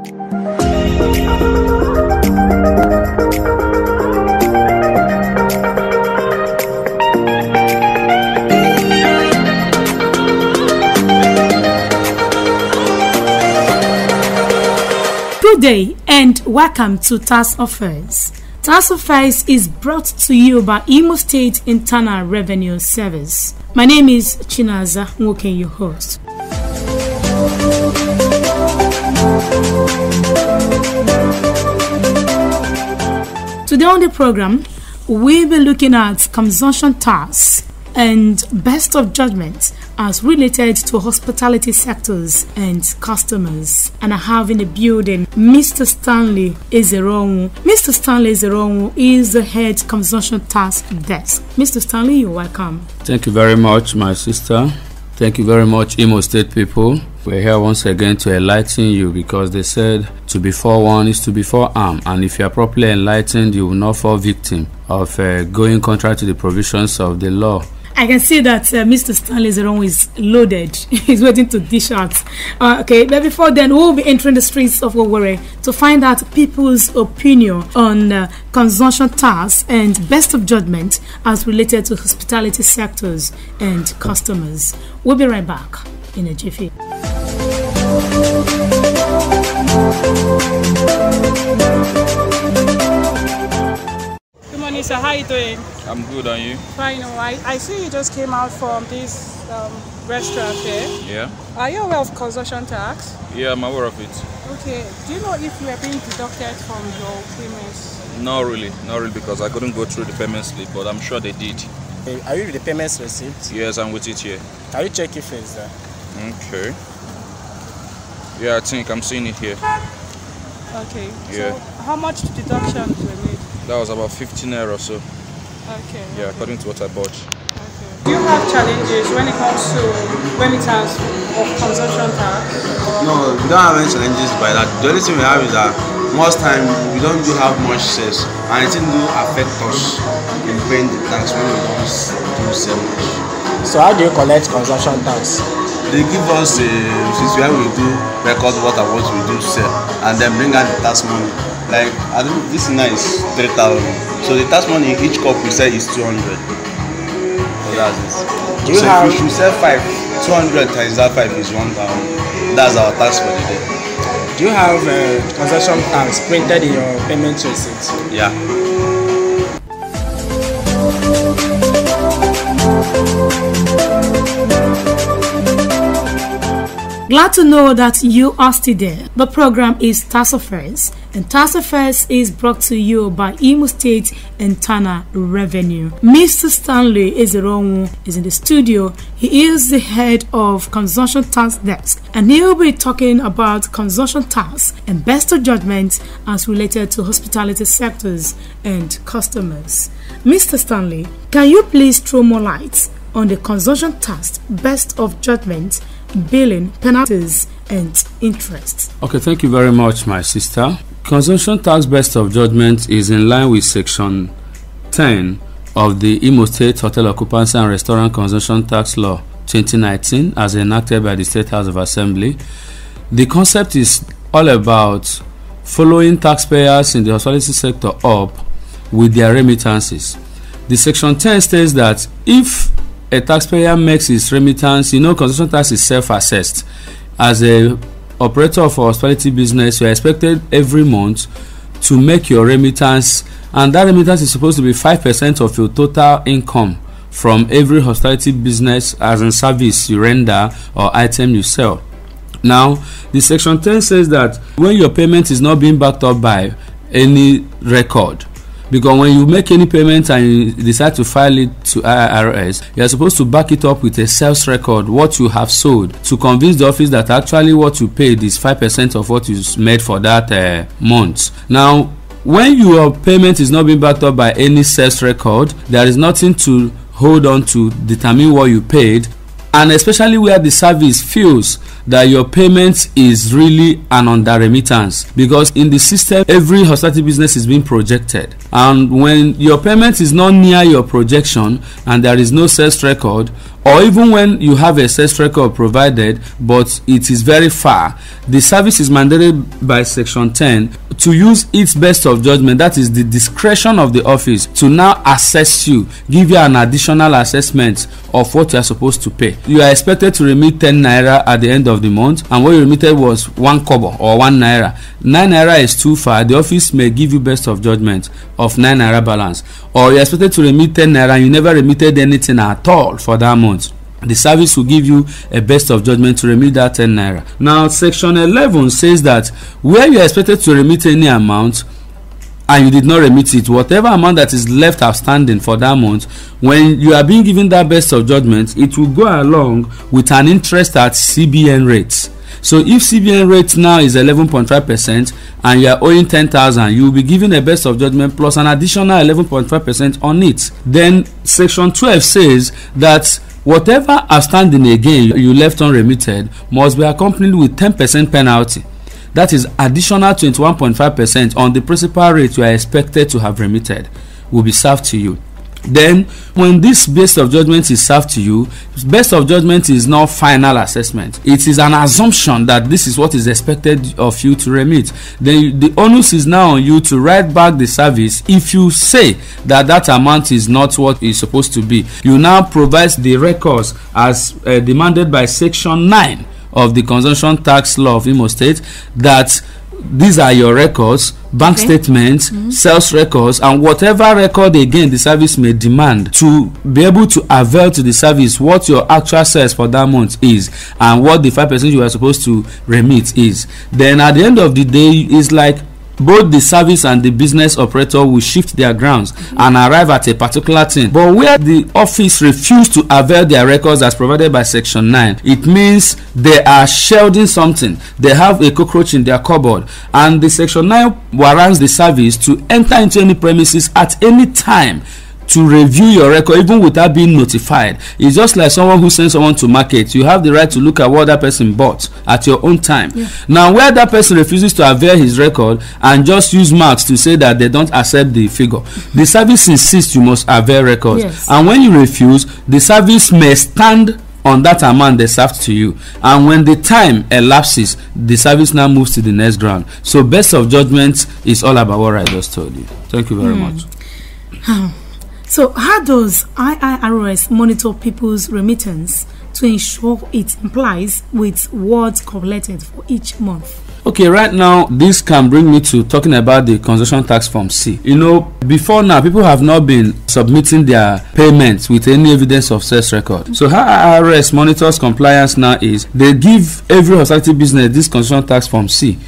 Good day and welcome to Task Affairs. Task Affairs is brought to you by Imo State Internal Revenue Service. My name is Chinaza, Nwoke, your host. Today on the program, we'll be looking at consumption tax and best of judgment as related to hospitality sectors and customers. And I have in the building Mr. Stanley Ezereonwu. Mr. Stanley Ezereonwu is the head consumption tax desk. Mr. Stanley, you're welcome. Thank you very much, my sister. Thank you very much, Imo State people. We're here once again to enlighten you, because they said to be forewarned is to be forearmed, and if you are properly enlightened, you will not fall victim of going contrary to the provisions of the law. I can see that Mr. Stanley Ezereonwu is loaded. He's waiting to dish out. Okay, but before then, we'll be entering the streets of Ngbokwere to find out people's opinion on consumption tax and best of judgment as related to hospitality sectors and customers. We'll be right back in a jiffy. So how are you doing? I'm good, and you? Fine, alright. I see you just came out from this restaurant here. Yeah. Are you aware of consumption tax? Yeah, I'm aware of it. Okay. Do you know if you are being deducted from your payments? Not really, because I couldn't go through the payment slip, but I'm sure they did. Are you with the payments receipt? Yes, I'm with it here. Can you check if it's there? Okay. Yeah, I think I'm seeing it here. Okay. Yeah. So how much deductions were made? That was about 15 naira or so. Okay. Yeah, according to what I bought. Okay. Do you have challenges when it comes to remittance of consumption tax? No, we don't have any challenges by that. The only thing we have is that most time we don't do have much sales, and it didn't do affect us in paying the tax when we don't do so much. So how do you collect consumption tax? They give us a since where we do record what and what we do sell, and then bring out the tax money. Like I don't, this now is 3,000. So the tax money in each cup we sell is 200. So that's it. Do you so have, if we should sell 5, 200 times that 5 is 1,000. That's our tax for the day. Do you have consumption tax printed in your payment receipt? Yeah. Glad to know that you are still there. The program is Task Affairs, and Task Affairs is brought to you by Imo State Internal Revenue. Mr. Stanley Ezereonwu is in the studio. He is the head of Consumption Tax Desk, and he will be talking about consumption tax and best of judgment as related to hospitality sectors and customers. Mr. Stanley, can you please throw more light on the consumption tax, best of judgment, billing, penalties, and interest? Okay, thank you very much, my sister. Consumption tax best of judgment is in line with Section 10 of the Imo State Hotel Occupancy and Restaurant Consumption Tax Law 2019 as enacted by the State House of Assembly. The concept is all about following taxpayers in the hospitality sector up with their remittances. The Section 10 states that if a taxpayer makes his remittance, consumption tax is self-assessed. As a operator of a hospitality business, you are expected every month to make your remittance, and that remittance is supposed to be 5% of your total income from every hospitality business as in service you render or item you sell. Now, the Section 10 says that when your payment is not being backed up by any record, because when you make any payment and you decide to file it to IRS, you are supposed to back it up with a sales record, what you have sold, to convince the office that actually what you paid is 5% of what you made for that month. Now, when your payment is not being backed up by any sales record, there is nothing to hold on to determine what you paid, and especially where the service feels that your payment is really an under remittance, because in the system every hospitality business is being projected, and when your payment is not near your projection and there is no sales record, or even when you have a cess record provided but it is very far, the service is mandated by section 10 to use its best of judgment, that is the discretion of the office, to now assess you, give you an additional assessment of what you are supposed to pay. You are expected to remit 10 naira at the end of the month, and what you remitted was 1 kobo or 1 naira. 9 naira is too far. The office may give you best of judgment of 9 naira balance, or you are expected to remit 10 naira and you never remitted anything at all for that month. The service will give you a best of judgment to remit that 10 naira. Now, section 11 says that where you are expected to remit any amount and you did not remit it, whatever amount that is left outstanding for that month, when you are being given that best of judgment, it will go along with an interest at CBN rates. So if CBN rate now is 11.5% and you are owing 10,000, you will be given a best of judgment plus an additional 11.5% on it. Then section 12 says that whatever outstanding again you left unremitted must be accompanied with 10% penalty. That is additional 21.5% on the principal rate you are expected to have remitted will be served to you. Then when this best of judgment is served to you, best of judgment is not final assessment. It is an assumption that this is what is expected of you to remit. Then the onus is now on you to write back the service. If you say that that amount is not what is supposed to be, you now provide the records as demanded by section 9 of the consumption tax law of Imo State, that these are your records, bank statements, sales records, and whatever record again the service may demand to be able to avail to the service what your actual sales for that month is and what the 5% you are supposed to remit is. Then at the end of the day, it's like both the service and the business operator will shift their grounds and arrive at a particular thing. But where the office refuse to avail their records as provided by section 9, it means they are shielding something. They have a cockroach in their cupboard, and the section 9 warrants the service to enter into any premises at any time to review your record even without being notified. It's just like someone who sends someone to market. You have the right to look at what that person bought at your own time. Now where that person refuses to avail his record and just use marks to say that they don't accept the figure, the service insists you must avail records. And when you refuse, the service may stand on that amount they served to you, and when the time elapses, the service now moves to the next ground. So best of judgment is all about what I just told you. Thank you very much. So how does IRS monitor people's remittance to ensure it complies with what's collected for each month? Okay, right now this can bring me to talking about the consumption tax form C. You know, before now people have not been submitting their payments with any evidence of sales record. So how IRS monitors compliance now is they give every hospitality business this consumption tax form C.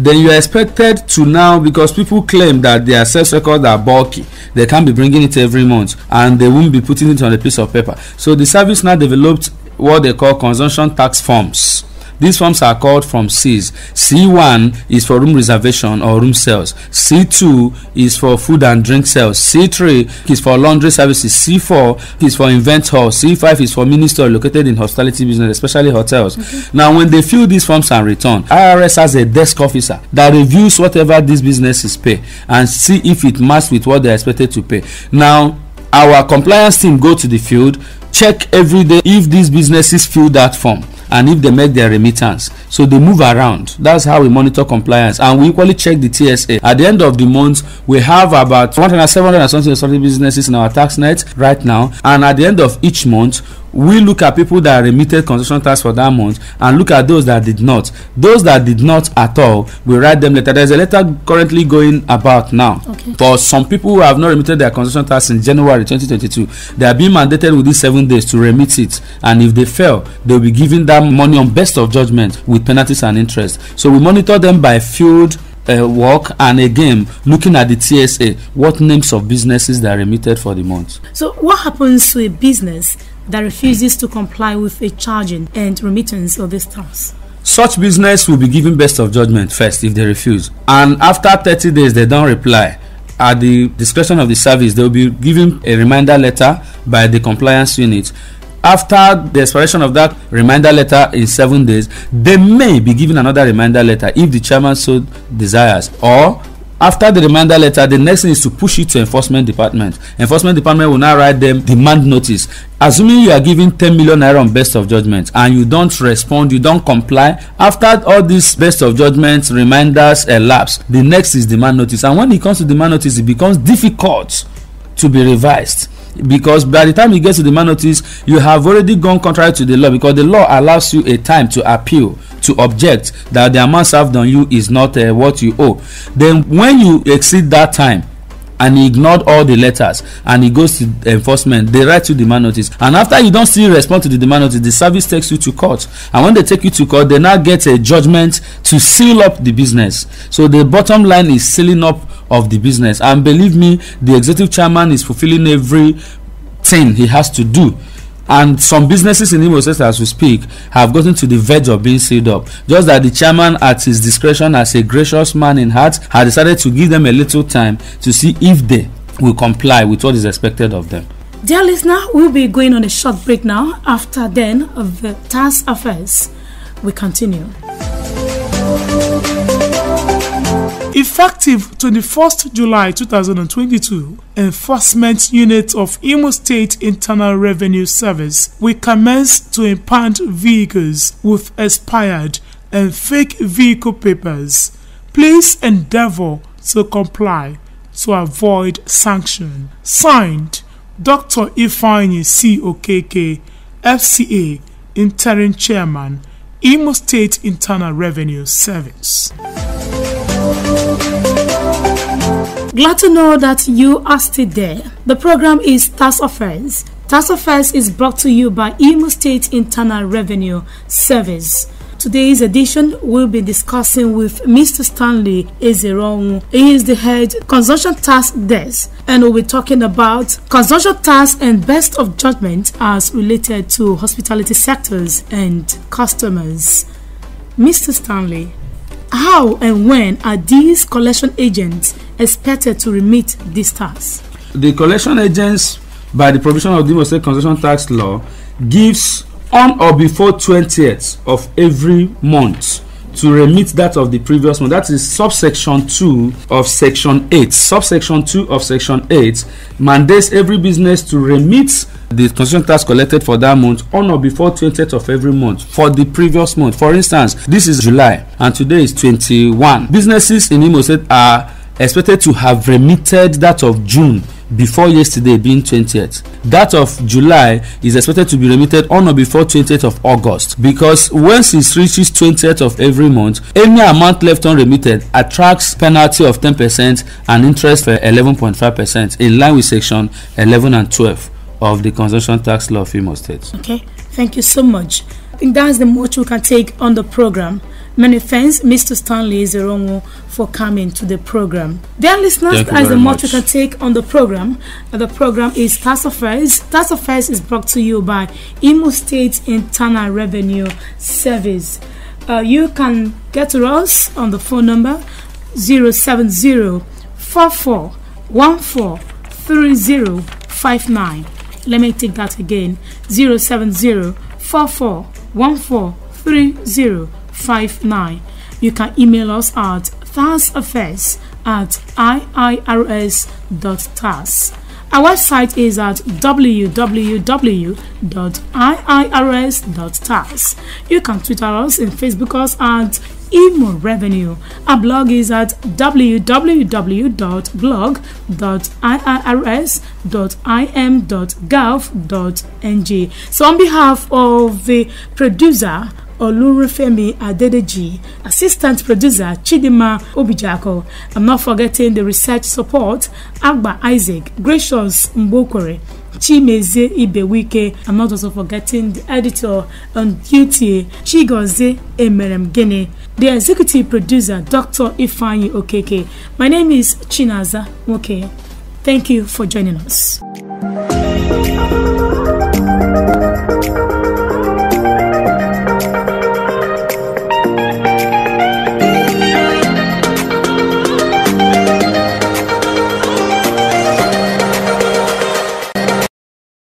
Then you are expected to now, because people claim that their sales records are bulky, they can't be bringing it every month and they won't be putting it on a piece of paper. So the service now developed what they call consumption tax forms. These forms are called from C's. C1 is for room reservation or room sales. C2 is for food and drink sales. C3 is for laundry services. C4 is for event hall. C5 is for mini store located in hospitality business, especially hotels. Now, when they fill these forms and return, IRS has a desk officer that reviews whatever these businesses pay and see if it matches with what they are expected to pay. Now, our compliance team go to the field, check every day if these businesses fill that form and if they make their remittance. So they move around. That's how we monitor compliance, and we equally check the TSA. At the end of the month, we have about 1,700 and something businesses in our tax net right now, and at the end of each month we look at people that remitted consumption tax for that month and look at those that did not. Those that did not at all, we write them letter. There's a letter currently going about now for some people who have not remitted their consumption tax in January 2022. They are being mandated within 7 days to remit it, and if they fail, they'll be given that money on best of judgment with penalties and interest. So we monitor them by field work, and again looking at the TSA, what names of businesses that are remitted for the month. So what happens to a business that refuses to comply with a charging and remittance of this tax? Such business will be given best of judgment first if they refuse, and after 30 days they don't reply, at the discretion of the service they will be given a reminder letter by the compliance unit. After the expiration of that reminder letter in 7 days, they may be given another reminder letter if the chairman so desires, or After the reminder letter, the next thing is to push it to enforcement department. Enforcement department will now write them demand notice. Assuming you are given 10 million naira on best of judgment and you don't respond, you don't comply, after all these best of judgment reminders elapse, the next is demand notice. And when it comes to demand notice, it becomes difficult to be revised, because by the time you get to demand notice, you have already gone contrary to the law, because the law allows you a time to appeal, to object that the amount served on you is not what you owe. Then when you exceed that time and he ignored all the letters and he goes to enforcement, they write you demand notice, and after you don't still respond to the demand notice, the service takes you to court, and when they take you to court, they now get a judgment to seal up the business. So the bottom line is sealing up of the business, and believe me, the executive chairman is fulfilling everything he has to do. And some businesses in Imo State, as we speak, have gotten to the verge of being sealed up. Just that the chairman, at his discretion, as a gracious man in heart, has decided to give them a little time to see if they will comply with what is expected of them. Dear listener, we'll be going on a short break now. After then, of the tax affairs, we continue. Effective 21st July 2022, Enforcement Unit of Imo State Internal Revenue Service will commence to impound vehicles with expired and fake vehicle papers. Please endeavor to comply to avoid sanction. Signed, Dr. Ifeanyi C. Okeke, FCA, Interim Chairman, Imo State Internal Revenue Service. Glad to know that you are still there. The program is Tax Affairs. Tax Affairs is brought to you by Imo State Internal Revenue Service. Today's edition will be discussing with Mr. Stanley Ezereonwu. He is the head Consumption Tax Desk, and we'll be talking about consumption tax and best of judgment as related to hospitality sectors and customers. Mr. Stanley, how and when are these collection agents expected to remit these tax? The collection agents, by the provision of the Imo State Consumption Tax Law, gives on or before 20th of every month to remit that of the previous month. That is subsection 2 of section 8. Subsection 2 of section 8 mandates every business to remit the consumption tax collected for that month on or before 20th of every month for the previous month. For instance, this is July and today is 21. Businesses in Imo State are expected to have remitted that of June before yesterday being 20th. That of July is expected to be remitted on or before 20th of August, because once it reaches 20th of every month, any amount left unremitted attracts penalty of 10% and interest for 11.5% in line with section 11 and 12 of the Consumption Tax Law of Imo State. Okay, thank you so much. I think that's the most we can take on the program. Many thanks, Mr. Stanley Ezereonwu, for coming to the program. Dear listeners, that's the most we can take on the program. The program is Tax Affairs. Tax Affairs is brought to you by Imo State Internal Revenue Service. You can get to us on the phone number 070-4414-3059. Let me take that again. 070-4414-3059. You can email us at taxaffairs@iirs.tax. Our website is at www.iirs.tax. You can Twitter us and Facebook us at Imo Revenue. Our blog is at www.blog.iirs.im.gov.ng. So on behalf of the producer Olorunfemi Adedeji, assistant producer Chidimma Obijiako, I'm not forgetting the research support Agba Isaac, Gracious Ngbokwere, Chimezie Ibewike. I'm not also forgetting the editor on duty Chigozie Emeremgini, the executive producer Dr. Ifeanyi Okeke. My name is Chinaza. Nwoke. Thank you for joining us.